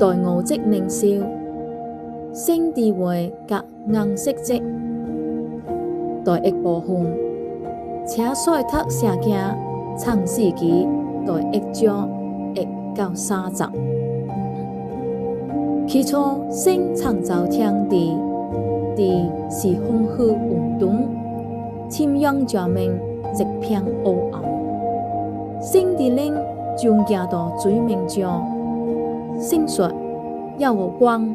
代我即名少，星地位甲硬色即，代一部分，且所讀成件創世紀代一章1-30。起初，神創造天地，地是風雨混沌，天陽照明，一片烏暗。神的靈將行到水面上，神說：要有光，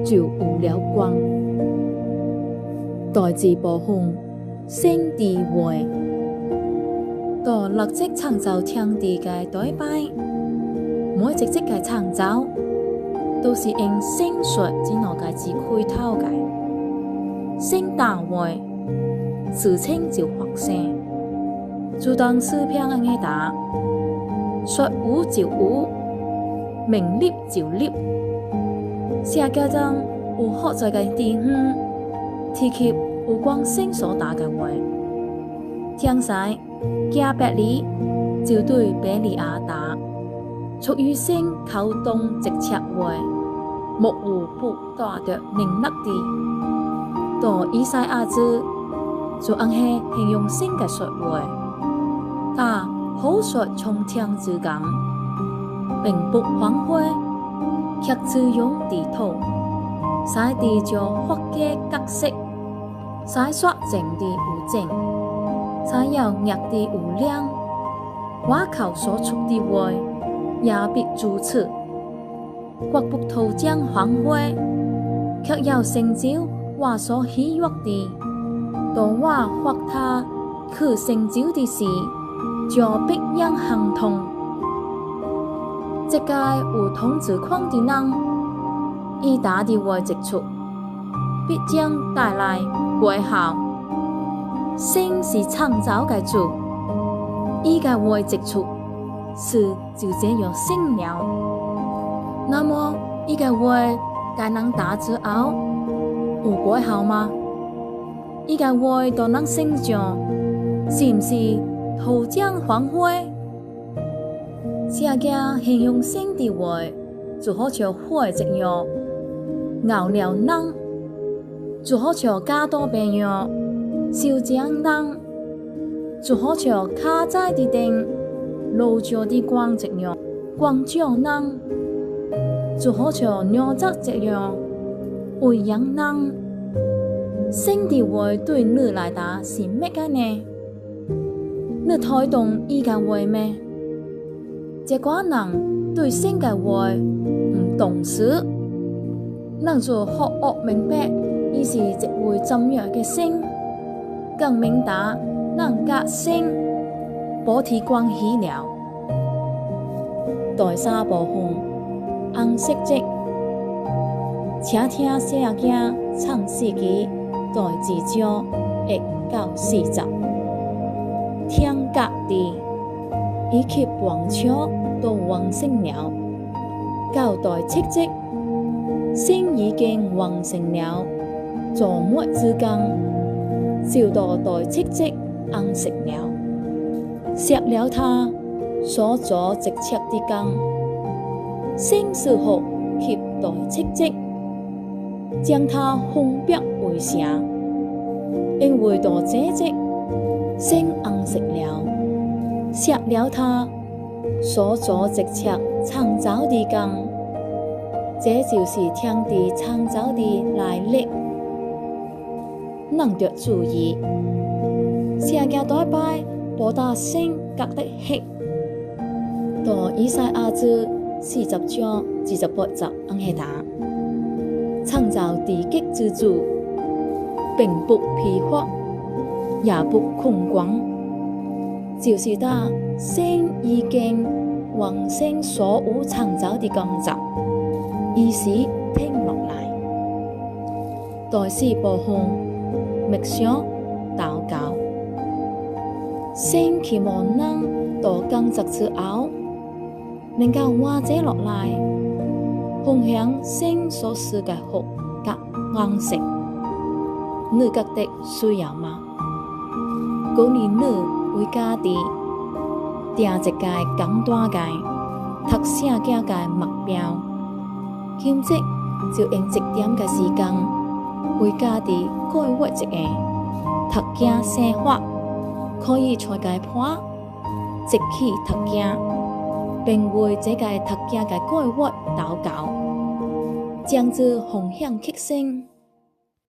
就有了光。代志部分，神的話，到立即創造天地嘅代擺，每一隻嘅創造，都是用神說之內嘅字開頭嘅。神大話，事情就發生。就當詩篇咁樣打，說有就有，命立就立。世界中有好在嘅地方，提及有關神所打嘅話。天使加百里就對比利亞打，出於神口中直切話，無有不達着能力的。到以賽亞書就按係形容神嘅說話。他口說從天之降，並不反悔，卻自用地土，使地就發嘅角色，使說正地有正，使有逆地有量。我口所出的話，也必如此。國不徒將反悔，卻要成就我所喜悅的。當我發他去成就的事，就必然行通。這個有統治狂的人，以他的話直出，必將帶來果效。神是創造嘅主，伊嘅話直出，事就這樣成了。那麼，伊嘅話該能打之後，有果效嗎？伊嘅話都能成就是唔是徒將反悔？這個形容神的話，就好像火一樣，熬了人，就好像加多病樣，燒將人，就好像卡在的頂，露著的光一樣，光照人，就好像鳥隻一樣，餵養人。神的話對你來打是乜嘅呢？你推動伊嘅話咩？這個人對神嘅話唔重視，人就學學明白，伊是一位怎樣嘅神，更明白人甲神保持關係了。第三部分，紅色即，請聽世界創世紀第2章1-40。天隔地，以及王朝都完成了。到第7節，神已經完成了造物之工，就到第7節完成了，錫了他所做直切的工。神賜福及第7節，將他封閉為城，因為到這節，神完成了，錫了他所做直切創造的工。這就是天地創造的來歷。能得注意，世界代擺報答神格的黑。到以賽亞書40章28節按下打，創造地極之主，並不疲乏，也不空光，就是他神已經完成所有創造的工作，於是停落來。第4部分，默想禱告。神期望人到工作之後，能夠活着落來，分享神所賜嘅福甲安息。你覺得需要嗎？鼓勵你為家己定一個簡單嘅讀聖經嘅目標，兼職就用1點嘅時間，為家己改活一個讀經生活，可以在家破積起讀經，並為這個讀經嘅改活禱告，將之奉獻祈聖。